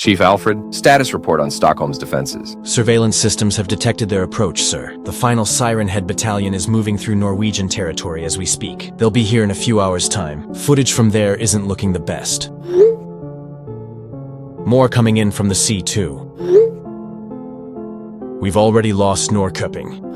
Chief Alfred, status report on Stockholm's defenses. Surveillance systems have detected their approach, sir. The final Siren Head battalion is moving through Norwegian territory as we speak. They'll be here in a few hours' time. Footage from there isn't looking the best. More coming in from the sea, too. We've already lost Norrköping.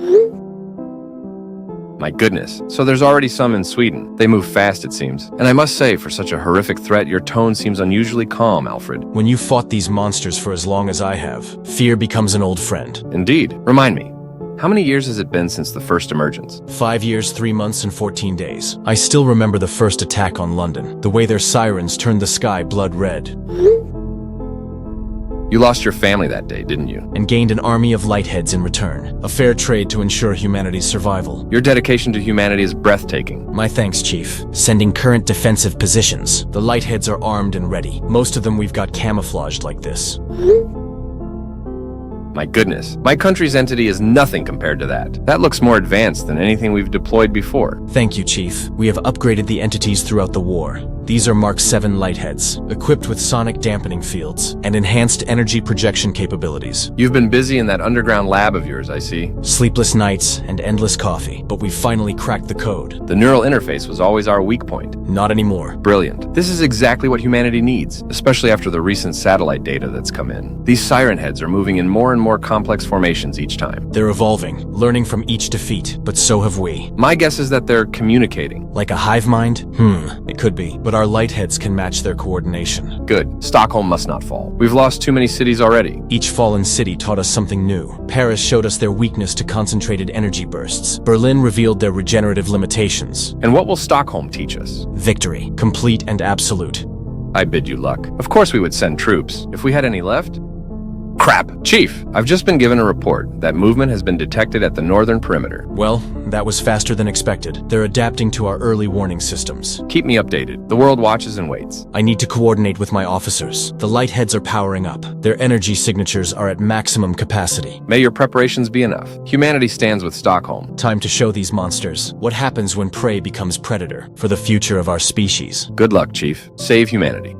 My goodness, so there's already some in Sweden. They move fast, it seems. And I must say, for such a horrific threat, your tone seems unusually calm, Alfred. When you've fought these monsters for as long as I have, fear becomes an old friend. Indeed. Remind me, how many years has it been since the first emergence? 5 years, 3 months, and 14 days. I still remember the first attack on London, the way their sirens turned the sky blood red. You lost your family that day, didn't you? And gained an army of lightheads in return. A fair trade to ensure humanity's survival. Your dedication to humanity is breathtaking. My thanks, Chief. Sending current defensive positions. The lightheads are armed and ready. Most of them we've got camouflaged like this. My goodness, my country's entity is nothing compared to that. That looks more advanced than anything we've deployed before. Thank you, Chief. We have upgraded the entities throughout the war. These are Mark 7 lightheads, equipped with sonic dampening fields and enhanced energy projection capabilities. You've been busy in that underground lab of yours, I see. Sleepless nights and endless coffee, but we've finally cracked the code. The neural interface was always our weak point. Not anymore. Brilliant. This is exactly what humanity needs, especially after the recent satellite data that's come in. These siren heads are moving in more and more complex formations each time. They're evolving, learning from each defeat, but so have we. My guess is that they're communicating. Like a hive mind? It could be, but our lightheads can match their coordination. Good. Stockholm must not fall. We've lost too many cities already. Each fallen city taught us something new. Paris showed us their weakness to concentrated energy bursts. Berlin revealed their regenerative limitations. And what will Stockholm teach us? Victory, complete and absolute. I bid you luck. Of course we would send troops, if we had any left. Crap! Chief, I've just been given a report that movement has been detected at the northern perimeter. Well, that was faster than expected. They're adapting to our early warning systems. Keep me updated. The world watches and waits. I need to coordinate with my officers. The lightheads are powering up. Their energy signatures are at maximum capacity. May your preparations be enough. Humanity stands with Stockholm. Time to show these monsters what happens when prey becomes predator for the future of our species. Good luck, Chief. Save humanity.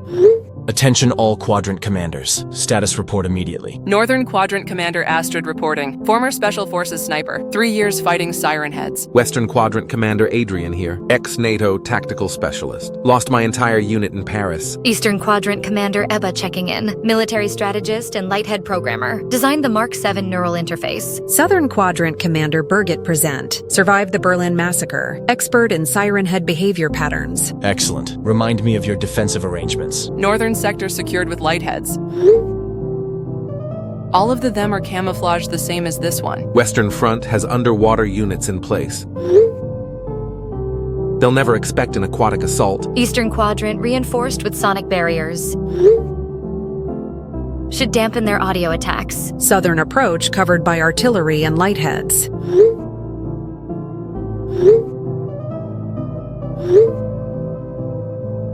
Attention all Quadrant Commanders. Status report immediately. Northern Quadrant Commander Astrid reporting. Former Special Forces sniper. 3 years fighting Siren Heads. Western Quadrant Commander Adrian here. Ex-NATO tactical specialist. Lost my entire unit in Paris. Eastern Quadrant Commander Ebba checking in. Military strategist and lighthead programmer. Designed the Mark 7 neural interface. Southern Quadrant Commander Birgit present. Survived the Berlin massacre. Expert in Siren Head behavior patterns. Excellent. Remind me of your defensive arrangements. Northern sector secured with lightheads. All of them are camouflaged the same as this one. Western Front has underwater units in place. They'll never expect an aquatic assault. Eastern Quadrant reinforced with sonic barriers. Should dampen their audio attacks. Southern approach covered by artillery and lightheads.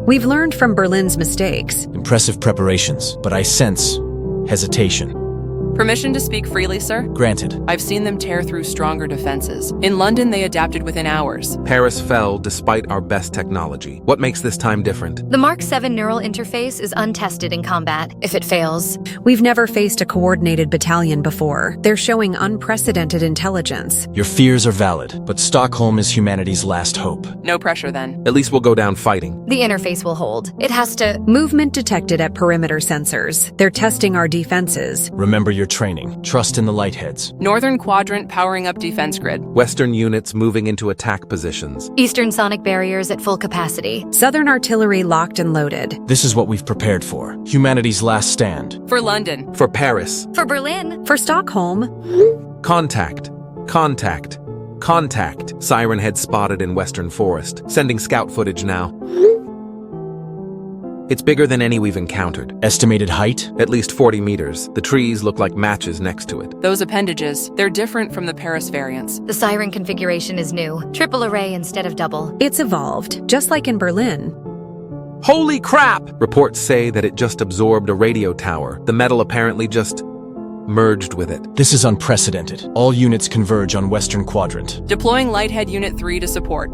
We've learned from Berlin's mistakes. Impressive preparations, but I sense hesitation. Permission to speak freely, sir? Granted. I've seen them tear through stronger defenses. In London, they adapted within hours. Paris fell despite our best technology. What makes this time different? The Mark 7 neural interface is untested in combat. If it fails, We've never faced a coordinated battalion before. They're showing unprecedented intelligence. Your fears are valid, but Stockholm is humanity's last hope. No pressure then. At least we'll go down fighting. the interface will hold. It has to... Movement detected at perimeter sensors. They're testing our defenses. Remember your training. Trust in the lightheads. Northern Quadrant powering up defense grid. Western units moving into attack positions. Eastern sonic barriers at full capacity. Southern artillery locked and loaded. This is what we've prepared for. Humanity's last stand. For London. For Paris. For Berlin. For Stockholm. Contact. Contact. Contact. Siren Head spotted in Western Forest. Sending scout footage now. It's bigger than any we've encountered. Estimated height? At least 40 meters. The trees look like matches next to it. Those appendages, they're different from the Paris variants. The Siren configuration is new. Triple array instead of double. It's evolved, just like in Berlin. Holy crap! Reports say that it just absorbed a radio tower. The metal apparently just merged with it. This is unprecedented. All units converge on Western Quadrant. Deploying Lighthead Unit 3 to support.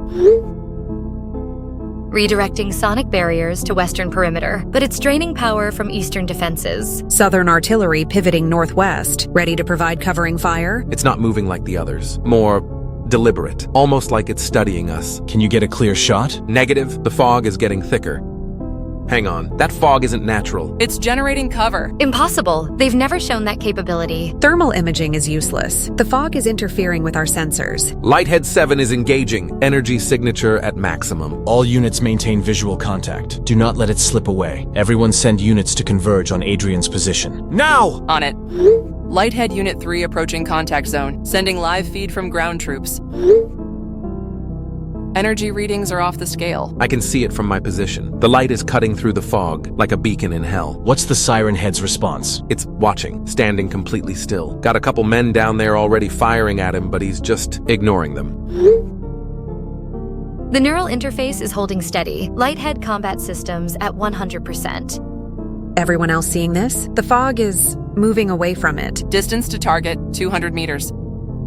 redirecting sonic barriers to western perimeter, but it's draining power from eastern defenses. Southern artillery pivoting northwest, ready to provide covering fire. It's not moving like the others. More deliberate, almost like it's studying us. Can you get a clear shot? Negative, the fog is getting thicker. Hang on, that fog isn't natural. It's generating cover. Impossible. They've never shown that capability. Thermal imaging is useless. The fog is interfering with our sensors. Lighthead 7 is engaging. Energy signature at maximum. All units maintain visual contact. Do not let it slip away. Everyone send units to converge on Adrian's position. Now! On it. Lighthead Unit 3 approaching contact zone. Sending live feed from ground troops. Energy readings are off the scale. I can see it from my position. The light is cutting through the fog, like a beacon in hell. What's the Siren Head's response? It's watching, standing completely still. Got a couple men down there already firing at him, but he's just ignoring them. The neural interface is holding steady. Lighthead combat systems at 100%. Everyone else seeing this? The fog is moving away from it. Distance to target, 200 meters.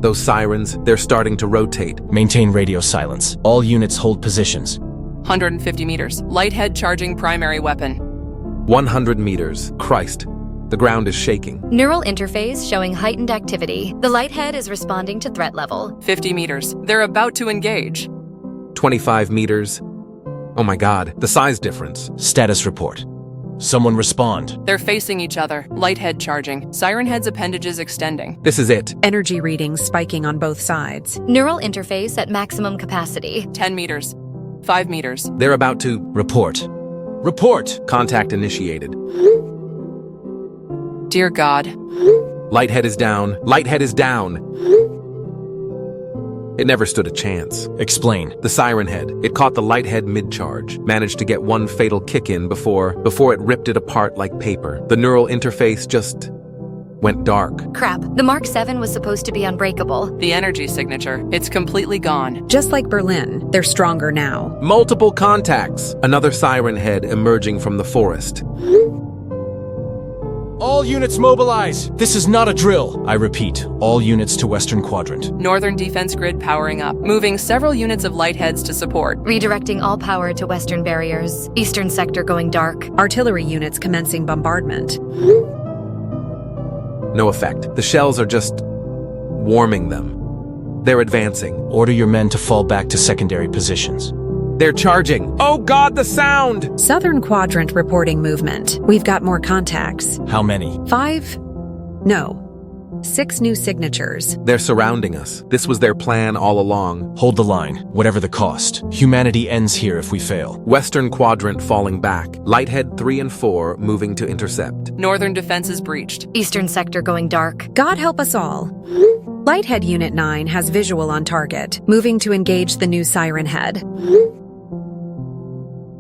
Those sirens, they're starting to rotate. Maintain radio silence. All units hold positions. 150 meters. Lighthead charging primary weapon. 100 meters. Christ. The ground is shaking. Neural interface showing heightened activity. The Lighthead is responding to threat level. 50 meters. They're about to engage. 25 meters. Oh my god, the size difference. Status report. Someone respond. They're facing each other. Lighthead charging. Siren Head's appendages extending. This is it. Energy readings spiking on both sides. Neural interface at maximum capacity. 10 meters. 5 meters. They're about to... Report. Report! Contact initiated. Dear God. Lighthead is down. Lighthead is down. It never stood a chance. Explain. The Siren Head. It caught the Lighthead mid-charge. Managed to get one fatal kick in before it ripped it apart like paper. The neural interface just went dark. Crap. The Mark 7 was supposed to be unbreakable. The energy signature. It's completely gone. Just like Berlin, they're stronger now. Multiple contacts. Another Siren Head emerging from the forest. All units mobilize! This is not a drill! I repeat, all units to Western Quadrant. Northern defense grid powering up. Moving several units of Lightheads to support. Redirecting all power to western barriers. Eastern sector going dark. Artillery units commencing bombardment. No effect. The shells are just warming them. They're advancing. Order your men to fall back to secondary positions. They're charging. Oh god, the sound! Southern Quadrant reporting movement. We've got more contacts. How many? 6 new signatures. They're surrounding us. This was their plan all along. Hold the line, whatever the cost. Humanity ends here if we fail. Western Quadrant falling back. Lighthead 3 and 4 moving to intercept. Northern defenses breached. Eastern sector going dark. God help us all. Lighthead Unit 9 has visual on target, moving to engage the new Siren Head.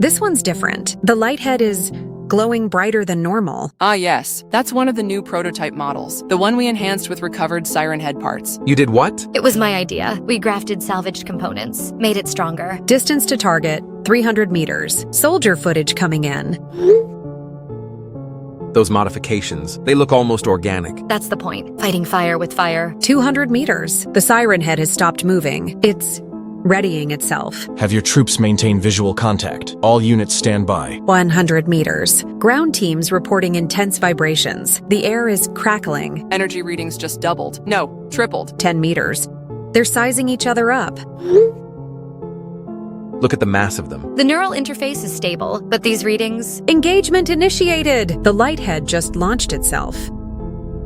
This one's different. The Lighthead is glowing brighter than normal. Ah yes, that's one of the new prototype models. The one we enhanced with recovered Siren Head parts. You did what? It was my idea. We grafted salvaged components, made it stronger. Distance to target, 300 meters. Soldier footage coming in. Those modifications, they look almost organic. That's the point. Fighting fire with fire. 200 meters. The Siren Head has stopped moving. It's readying itself. Have your troops maintain visual contact. All units stand by. 100 meters. Ground teams reporting intense vibrations. The air is crackling. Energy readings just doubled. No, tripled. 10 meters. They're sizing each other up. Look at the mass of them. The neural interface is stable, but these readings... Engagement initiated! The Lighthead just launched itself.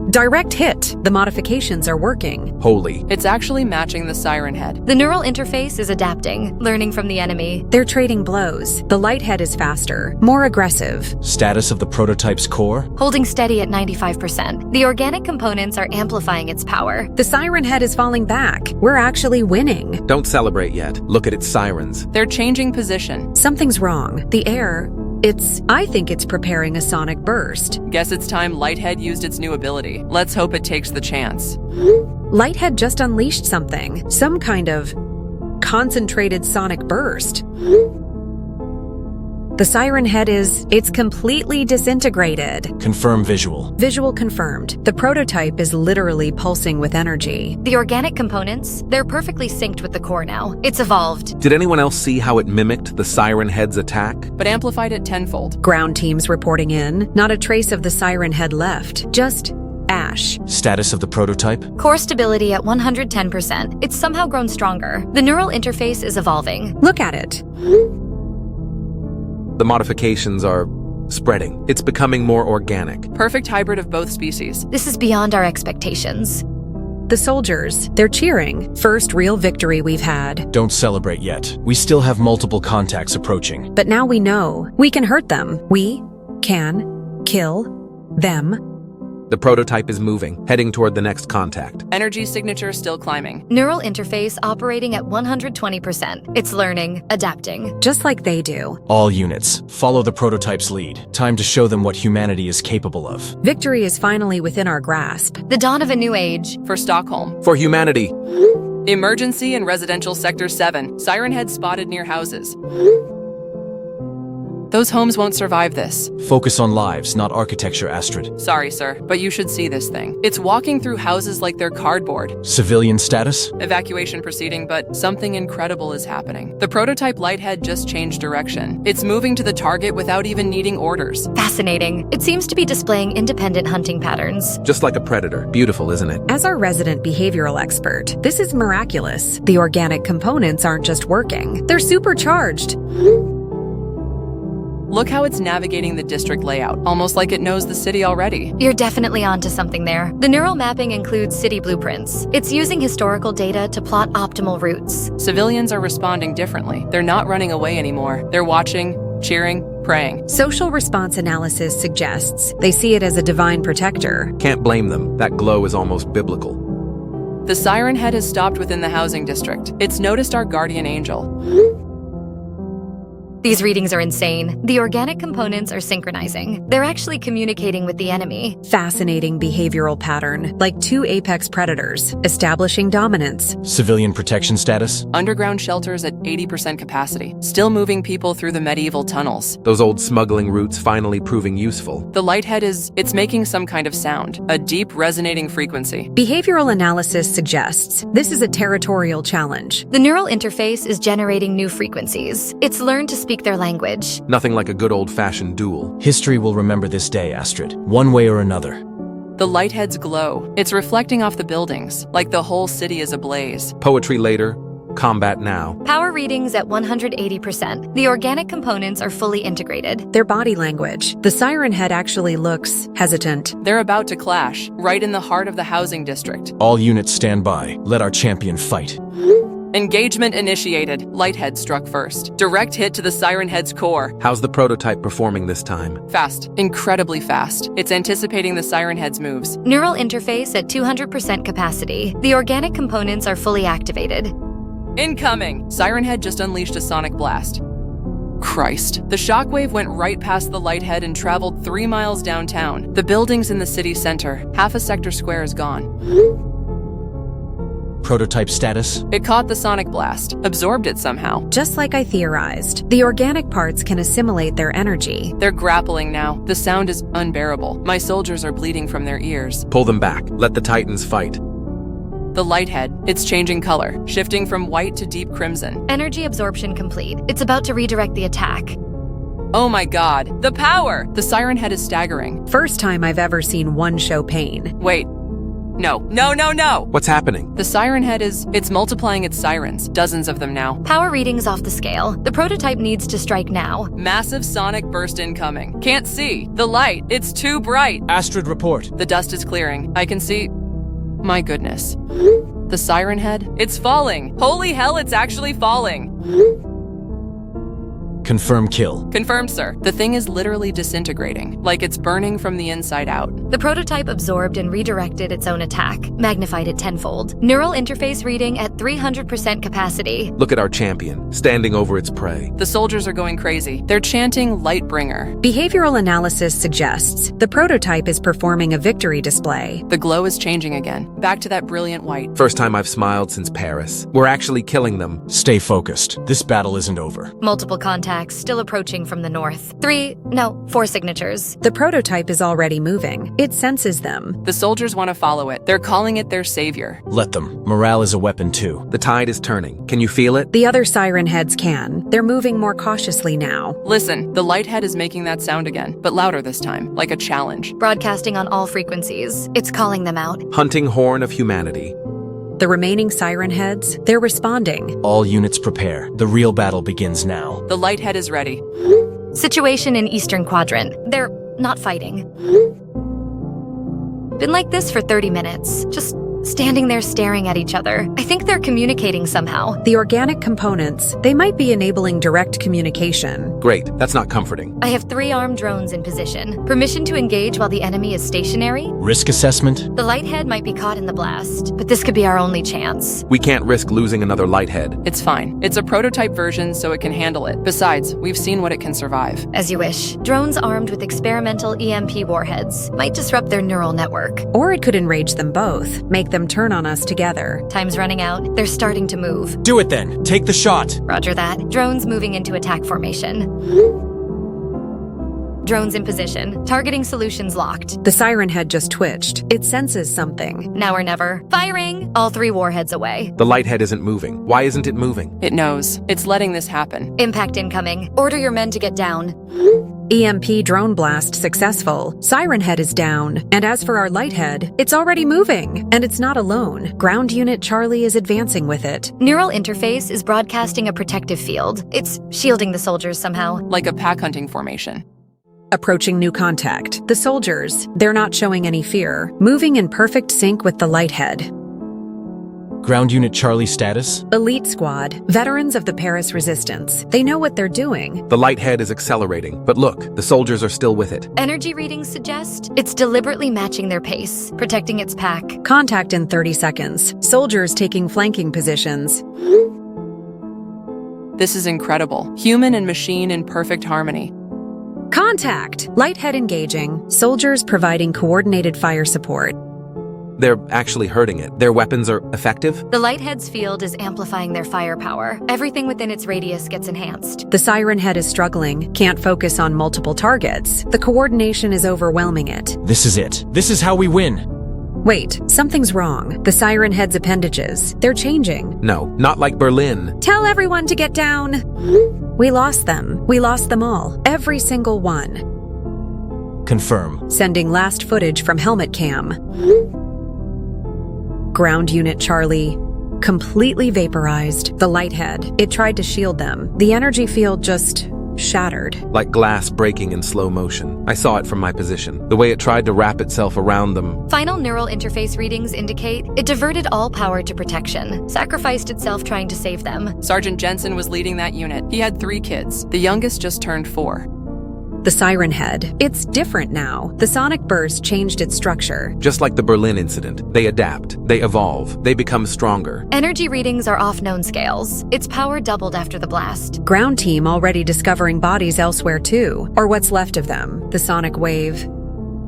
Direct hit. The modifications are working. Holy. It's actually matching the Siren Head. The neural interface is adapting, learning from the enemy. They're trading blows. The Lighthead is faster, more aggressive. Status of the prototype's core? Holding steady at 95%. The organic components are amplifying its power. The Siren Head is falling back. We're actually winning. Don't celebrate yet. Look at its sirens. They're changing position. Something's wrong. The air... I think it's preparing a sonic burst. Guess it's time Lighthead used its new ability. Let's hope it takes the chance. Lighthead just unleashed something. Some kind of concentrated sonic burst. The Siren Head it's completely disintegrated. Confirm visual. Visual confirmed. The prototype is literally pulsing with energy. The organic components, they're perfectly synced with the core now. It's evolved. Did anyone else see how it mimicked the Siren Head's attack? but amplified it tenfold. Ground teams reporting in. Not a trace of the Siren Head left. Just ash. Status of the prototype? Core stability at 110%. It's somehow grown stronger. The neural interface is evolving. Look at it. The modifications are spreading. It's becoming more organic. Perfect hybrid of both species. This is beyond our expectations. The soldiers, they're cheering. First real victory we've had. Don't celebrate yet. We still have multiple contacts approaching. But now we know we can hurt them. We can kill them. The prototype is moving, heading toward the next contact. Energy signature still climbing. Neural interface operating at 120%. It's learning, adapting. Just like they do. All units, follow the prototype's lead. Time to show them what humanity is capable of. Victory is finally within our grasp. The dawn of a new age. For Stockholm. For humanity. Emergency in residential sector 7. Siren head spotted near houses. Those homes won't survive this. Focus on lives, not architecture, Astrid. Sorry, sir, but you should see this thing. It's walking through houses like they're cardboard. Civilian status? Evacuation proceeding, but something incredible is happening. The prototype lighthead just changed direction. It's moving to the target without even needing orders. Fascinating. It seems to be displaying independent hunting patterns. Just like a predator. Beautiful, isn't it? As our resident behavioral expert, this is miraculous. The organic components aren't just working, they're supercharged. Look how it's navigating the district layout, almost like it knows the city already. You're definitely onto something there. The neural mapping includes city blueprints. It's using historical data to plot optimal routes. Civilians are responding differently. They're not running away anymore. They're watching, cheering, praying. Social response analysis suggests they see it as a divine protector. Can't blame them. That glow is almost biblical. The Siren head has stopped within the housing district. It's noticed our guardian angel. These readings are insane. The organic components are synchronizing. They're actually communicating with the enemy. Fascinating behavioral pattern, like two apex predators, establishing dominance. Civilian protection status? Underground shelters at 80% capacity. Still moving people through the medieval tunnels. Those old smuggling routes finally proving useful. The lighthead it's making some kind of sound. A deep resonating frequency. Behavioral analysis suggests this is a territorial challenge. The neural interface is generating new frequencies. It's learned to speak their language. Nothing like a good old-fashioned duel. History will remember this day, Astrid. One way or another. The lighthead's glow. It's reflecting off the buildings, like the whole city is ablaze. Poetry later, combat now. Power readings at 180%. The organic components are fully integrated. Their body language. The Siren Head actually looks hesitant. They're about to clash, right in the heart of the housing district. All units stand by. Let our champion fight. Engagement initiated. Lighthead struck first. Direct hit to the Siren head's core. How's the prototype performing this time? Fast. Incredibly fast. It's anticipating the Siren head's moves. Neural interface at 200% capacity. The organic components are fully activated. Incoming! Siren head just unleashed a sonic blast. Christ. The shockwave went right past the lighthead and traveled 3 miles downtown. The buildings in the city center. Half a sector square is gone. Prototype status? It caught the sonic blast, absorbed it somehow. Just like I theorized, the organic parts can assimilate their energy. They're grappling now. The sound is unbearable. My soldiers are bleeding from their ears. Pull them back. Let the Titans fight. The lighthead, it's changing color, shifting from white to deep crimson. Energy absorption complete. It's about to redirect the attack. Oh my god, the power! The Siren head is staggering. First time I've ever seen one show pain. Wait. No. What's happening? The Siren head it's multiplying its sirens, dozens of them now. Power readings off the scale. The prototype needs to strike now. Massive sonic burst incoming. Can't see. The light, it's too bright. Astrid, report. The dust is clearing. I can see. My goodness. The Siren head, it's falling. Holy hell, it's actually falling. Confirm kill. Confirmed, sir. The thing is literally disintegrating, like it's burning from the inside out. The prototype absorbed and redirected its own attack, magnified it tenfold. Neural interface reading at 300% capacity. Look at our champion, standing over its prey. The soldiers are going crazy. They're chanting Lightbringer. Behavioral analysis suggests the prototype is performing a victory display. The glow is changing again, back to that brilliant white. First time I've smiled since Paris. We're actually killing them. Stay focused. This battle isn't over. Multiple contacts contacts still approaching from the north. 4 signatures. The prototype is already moving. It senses them. The soldiers want to follow it. They're calling it their savior. Let them. Morale is a weapon too. The tide is turning. Can you feel it? The other siren heads can. They're moving more cautiously now. Listen, the lighthead is making that sound again, but louder this time, like a challenge. Broadcasting on all frequencies. It's calling them out. Hunting horn of humanity. The remaining siren heads, they're responding. All units prepare. The real battle begins now. The lighthead is ready. Situation in Eastern Quadrant. They're not fighting. Been like this for 30 minutes. Just standing there staring at each other. I think they're communicating somehow. The organic components, they might be enabling direct communication. Great, that's not comforting. I have 3 armed drones in position. Permission to engage while the enemy is stationary. Risk assessment? The lighthead might be caught in the blast, but this could be our only chance. We can't risk losing another lighthead. It's fine. It's a prototype version, so it can handle it. Besides, we've seen what it can survive. As you wish. Drones armed with experimental EMP warheads might disrupt their neural network. Or it could enrage them both, make them turn on us together. Time's running out. They're starting to move. Do it then. Take the shot. Roger that. Drones moving into attack formation. Drones in position. Targeting solutions locked. The siren head just twitched. It senses something. Now or never. Firing! All 3 warheads away. The lighthead isn't moving. Why isn't it moving? It knows. It's letting this happen. Impact incoming. Order your men to get down. EMP drone blast successful. Siren head is down. And as for our lighthead, it's already moving. And it's not alone. Ground unit Charlie is advancing with it. Neural interface is broadcasting a protective field. It's shielding the soldiers somehow. Like a pack hunting formation. Approaching new contact. The soldiers, they're not showing any fear. Moving in perfect sync with the lighthead. Ground Unit Charlie status? Elite squad, veterans of the Paris resistance. They know what they're doing. The lighthead is accelerating, but look, the soldiers are still with it. Energy readings suggest it's deliberately matching their pace, protecting its pack. Contact in 30 seconds. Soldiers taking flanking positions. This is incredible. Human and machine in perfect harmony. Contact! Lighthead engaging. Soldiers providing coordinated fire support. They're actually hurting it. Their weapons are effective? The lighthead's field is amplifying their firepower. Everything within its radius gets enhanced. The siren head is struggling, can't focus on multiple targets. The coordination is overwhelming it. This is it. This is how we win. Wait, something's wrong. The siren head's appendages, they're changing. No, not like Berlin. Tell everyone to get down. We lost them. We lost them all. Every single one. Confirm. Sending last footage from helmet cam. Ground unit Charlie, completely vaporized. The lighthead, it tried to shield them. The energy field just shattered. Like glass breaking in slow motion. I saw it from my position. The way it tried to wrap itself around them. Final neural interface readings indicate it diverted all power to protection, sacrificed itself trying to save them. Sergeant Jensen was leading that unit. He had 3 kids. The youngest just turned 4. The siren head, it's different now. The sonic burst changed its structure. Just like the Berlin incident. They adapt. They evolve. They become stronger. Energy readings are off known scales. Its power doubled after the blast. Ground team already discovering bodies elsewhere too, or what's left of them. The sonic wave,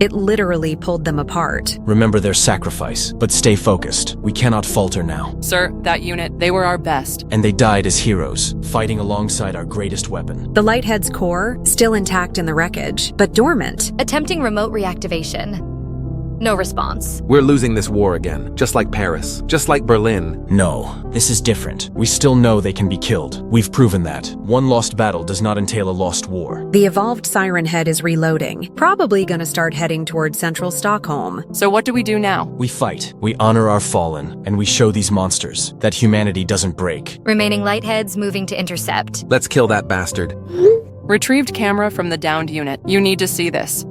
it literally pulled them apart. Remember their sacrifice, but stay focused. We cannot falter now. Sir, that unit, they were our best. And they died as heroes, fighting alongside our greatest weapon. The lighthead's core, still intact in the wreckage, but dormant. Attempting remote reactivation. No response. We're losing this war again, just like Paris, just like Berlin. No, this is different. We still know they can be killed. We've proven that. One lost battle does not entail a lost war. The evolved siren head is reloading, probably gonna start heading towards central Stockholm. So what do we do now? We fight. We honor our fallen, and we show these monsters that humanity doesn't break. Remaining lightheads moving to intercept. Let's kill that bastard. Retrieved camera from the downed unit. You need to see this.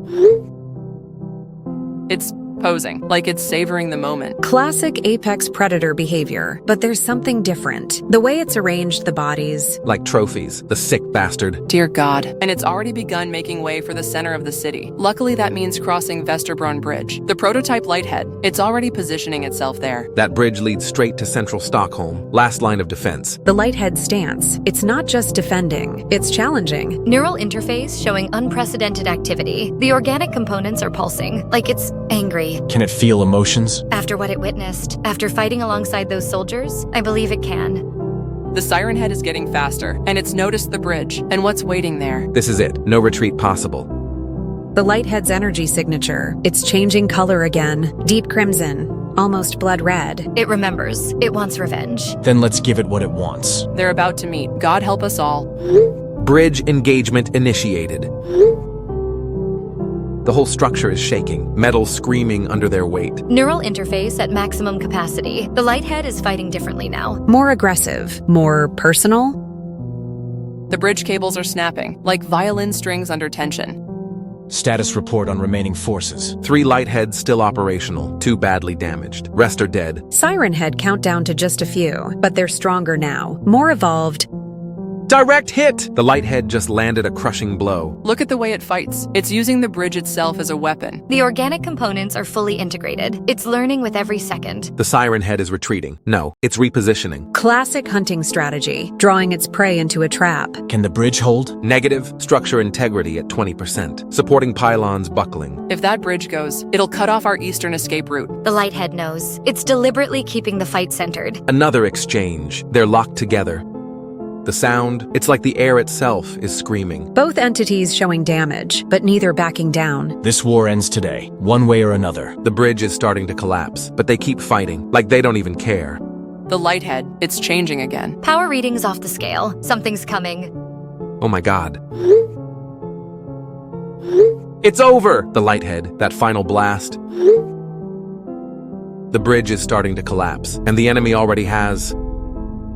It's posing, like it's savoring the moment. Classic apex predator behavior, but there's something different. The way it's arranged the bodies. Like trophies, the sick bastard. Dear God. And it's already begun making way for the center of the city. Luckily, that means crossing Vesterbrunn Bridge. The prototype lighthead, it's already positioning itself there. That bridge leads straight to central Stockholm, last line of defense. The lighthead stance, it's not just defending, it's challenging. Neural interface showing unprecedented activity. The organic components are pulsing, like it's angry. Can it feel emotions? After what it witnessed, after fighting alongside those soldiers, I believe it can. The Siren Head is getting faster, and it's noticed the bridge and what's waiting there. This is it. No retreat possible. The lighthead's energy signature. It's changing color again. Deep crimson. Almost blood red. It remembers. It wants revenge. Then let's give it what it wants. They're about to meet. God help us all. Bridge engagement initiated. The whole structure is shaking, metal screaming under their weight. Neural interface at maximum capacity. The lighthead is fighting differently now. More aggressive. More personal. The bridge cables are snapping, like violin strings under tension. Status report on remaining forces. 3 lightheads still operational, 2 badly damaged. Rest are dead. Siren Head count down to just a few, but they're stronger now. More evolved. Direct hit! The lighthead just landed a crushing blow. Look at the way it fights. It's using the bridge itself as a weapon. The organic components are fully integrated. It's learning with every second. The Siren Head is retreating. No, it's repositioning. Classic hunting strategy. Drawing its prey into a trap. Can the bridge hold? Negative, structure integrity at 20%. Supporting pylons buckling. If that bridge goes, it'll cut off our eastern escape route. The lighthead knows. It's deliberately keeping the fight centered. Another exchange. They're locked together. The sound, it's like the air itself is screaming. Both entities showing damage, but neither backing down. This war ends today, one way or another. The bridge is starting to collapse, but they keep fighting, like they don't even care. The lighthead, it's changing again. Power readings off the scale. Something's coming. Oh my god. It's over! The lighthead, that final blast. The bridge is starting to collapse, and the enemy already has...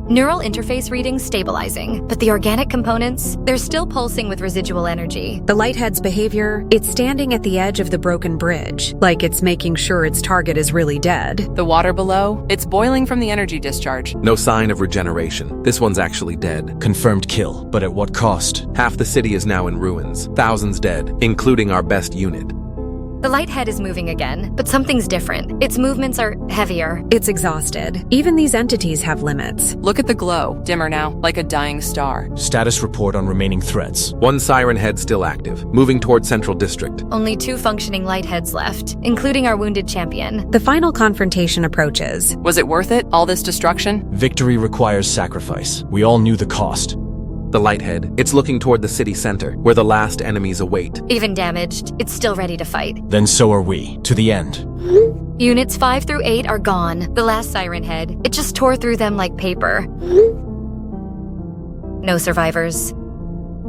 Neural interface readings stabilizing, but the organic components, they're still pulsing with residual energy. The lighthead's behavior, it's standing at the edge of the broken bridge, like it's making sure its target is really dead. The water below, it's boiling from the energy discharge. No sign of regeneration. This one's actually dead. Confirmed kill, but at what cost? Half the city is now in ruins. Thousands dead, including our best unit. The lighthead is moving again, but something's different. Its movements are heavier. It's exhausted. Even these entities have limits. Look at the glow, dimmer now, like a dying star. Status report on remaining threats. 1 Siren Head still active, moving toward Central District. Only 2 functioning lightheads left, including our wounded champion. The final confrontation approaches. Was it worth it, all this destruction? Victory requires sacrifice. We all knew the cost. The lighthead, it's looking toward the city center, where the last enemies await. Even damaged, it's still ready to fight. Then so are we, to the end. Units 5 through 8 are gone. The last Siren Head, it just tore through them like paper. No survivors.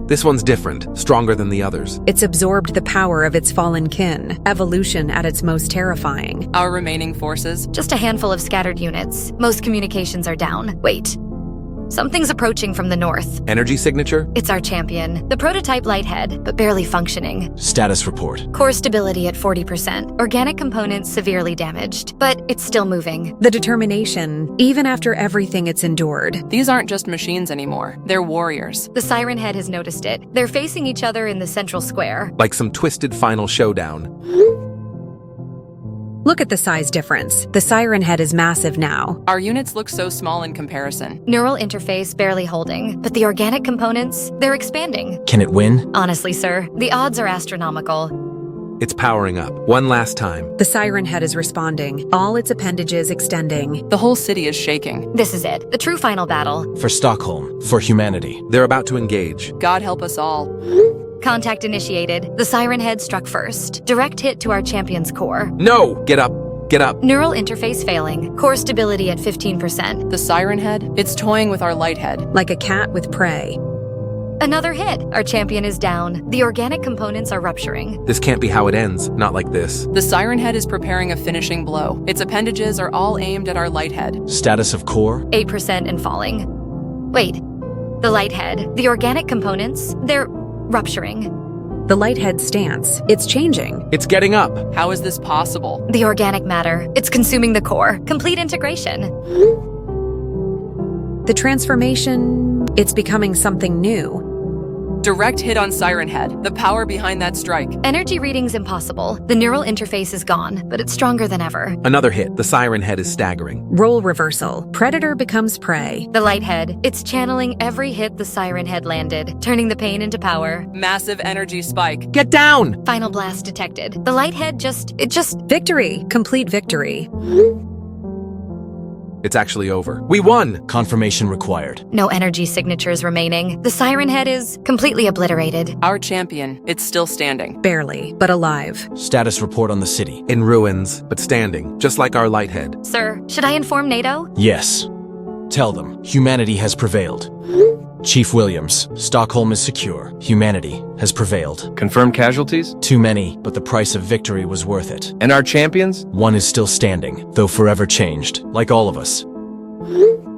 This one's different, stronger than the others. It's absorbed the power of its fallen kin, evolution at its most terrifying. Our remaining forces? Just a handful of scattered units. Most communications are down. Wait. Something's approaching from the north. Energy signature? It's our champion. The prototype lighthead, but barely functioning. Status report. Core stability at 40%. Organic components severely damaged, but it's still moving. The determination, even after everything it's endured. These aren't just machines anymore. They're warriors. The Siren Head has noticed it. They're facing each other in the central square. Like some twisted final showdown. Look at the size difference. The Siren Head is massive now. Our units look so small in comparison. Neural interface barely holding, but the organic components, they're expanding. Can it win? Honestly, sir, the odds are astronomical. It's powering up. One last time. The Siren Head is responding, all its appendages extending. The whole city is shaking. This is it, the true final battle. For Stockholm, for humanity. They're about to engage. God help us all. Contact initiated. The Siren Head struck first. Direct hit to our champion's core. No! Get up! Get up! Neural interface failing. Core stability at 15%. The Siren Head, it's toying with our lighthead. Like a cat with prey. Another hit. Our champion is down. The organic components are rupturing. This can't be how it ends. Not like this. The Siren Head is preparing a finishing blow. Its appendages are all aimed at our lighthead. Status of core? 8% and falling. Wait. The lighthead. The organic components, they're rupturing. The lighthead stance, it's changing. It's getting up. How is this possible? The organic matter, it's consuming the core. Complete integration. The transformation, it's becoming something new. Direct hit on Siren Head. The power behind that strike. Energy reading's impossible. The neural interface is gone, but it's stronger than ever. Another hit. The Siren Head is staggering. Role reversal. Predator becomes prey. The lighthead, it's channeling every hit the Siren Head landed, turning the pain into power. Massive energy spike. Get down! Final blast detected. The lighthead just... Victory. Complete victory. It's actually over. We won! Confirmation required. No energy signatures remaining. The Siren Head is completely obliterated. Our champion, it's still standing. Barely, but alive. Status report on the city. In ruins, but standing, just like our lighthead. Sir, should I inform NATO? Yes. Tell them, humanity has prevailed. Chief Williams, Stockholm is secure. Humanity has prevailed. Confirmed casualties? Too many, but the price of victory was worth it. And our champions? One is still standing, though forever changed, like all of us.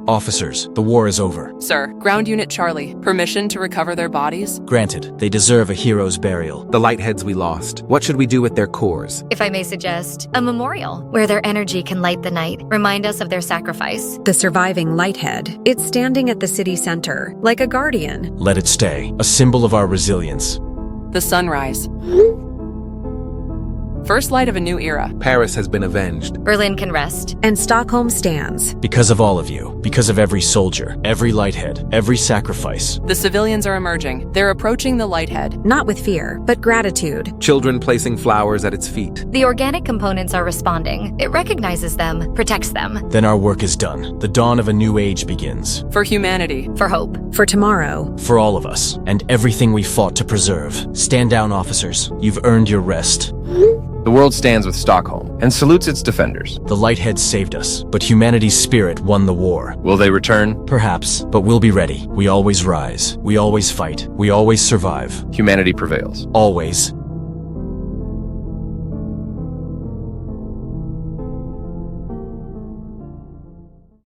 Officers, the war is over. Sir, Ground Unit Charlie, permission to recover their bodies? Granted, they deserve a hero's burial. The lightheads we lost. What should we do with their cores? If I may suggest, a memorial where their energy can light the night, remind us of their sacrifice. The surviving lighthead. It's standing at the city center, like a guardian. Let it stay, a symbol of our resilience. The sunrise. First light of a new era. Paris has been avenged. Berlin can rest. And Stockholm stands. Because of all of you, because of every soldier, every lighthead, every sacrifice. The civilians are emerging. They're approaching the lighthead. Not with fear, but gratitude. Children placing flowers at its feet. The organic components are responding. It recognizes them, protects them. Then our work is done. The dawn of a new age begins. For humanity. For hope. For tomorrow. For all of us, and everything we fought to preserve. Stand down, officers. You've earned your rest. The world stands with Stockholm and salutes its defenders. The lighthead saved us, but humanity's spirit won the war. Will they return? Perhaps, but we'll be ready. We always rise. We always fight. We always survive. Humanity prevails. Always.